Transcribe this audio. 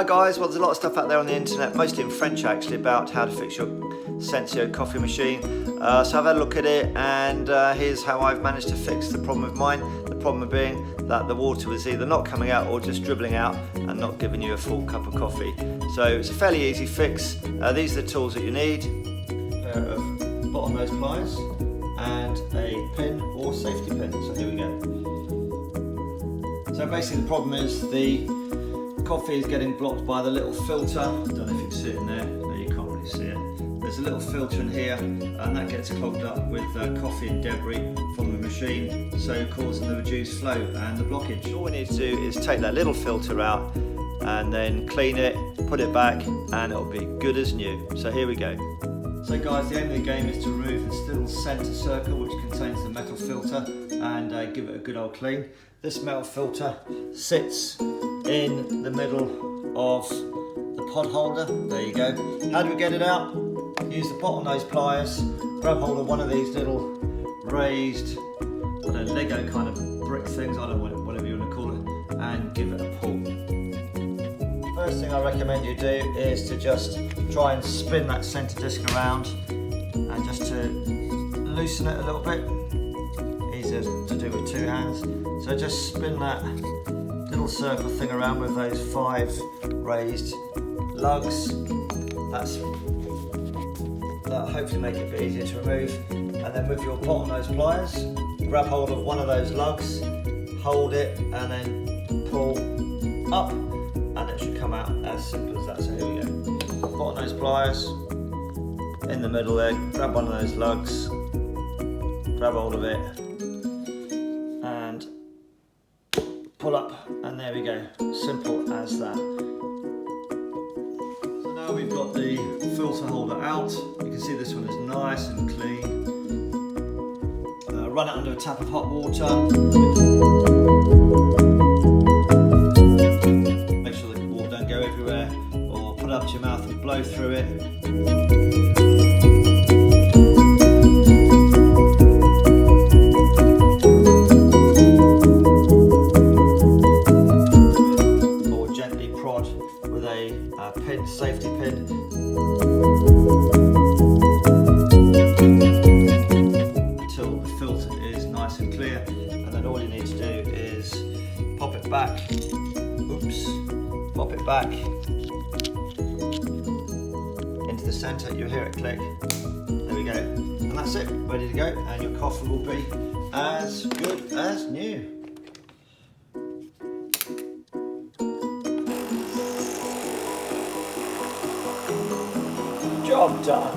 Hi guys, well there's a lot of stuff out there on the internet, mostly in French actually, about how to fix your Senseo coffee machine. So I've had a look at it, and here's how I've managed to fix the problem with mine. The problem being that the water was either not coming out or just dribbling out and not giving you a full cup of coffee. So it's a fairly easy fix. These are the tools that you need. A pair of bottlenose pliers and a pin or safety pin. So here we go. So basically the problem is the coffee is getting blocked by the little filter. I don't know if you can see it in there. No, you can't really see it. There's a little filter in here, and that gets clogged up with coffee and debris from the machine, so causing the reduced flow and the blockage. All we need to do is take that little filter out and then clean it, put it back, and it'll be good as new. So here we go. So guys, the aim of the game is to remove this little centre circle which contains the metal filter and give it a good old clean. This metal filter sits in the middle of the pod holder. There you go. How do we get it out? Use the bottlenose pliers, grab hold of one of these little raised, Lego kind of brick things, I don't know, whatever you want to call it, and give it a pull. First thing I recommend you do is to just try and spin that centre disc around, and just to loosen it a little bit. Easier to do with two hands. So just spin that little circle thing around with those 5 raised lugs. That'll hopefully make it a bit easier to remove. And then with your bottlenose pliers, grab hold of one of those lugs, hold it, and then pull up, and it should come out as simple as that. So here we go. Bottlenose pliers in the middle there, grab one of those lugs, grab hold of it, and pull up, and there we go. Simple as that. So now we've got the filter holder out. You can see this one is nice and clean. Run it under a tap of hot water. Make sure the water don't go everywhere, or put it up to your mouth and blow through it. With a pin, safety pin, until the filter is nice and clear, and then all you need to do is pop it back. Pop it back into the centre. You'll hear it click. There we go, and that's it. Ready to go, and your coffee will be as good as new. Job done.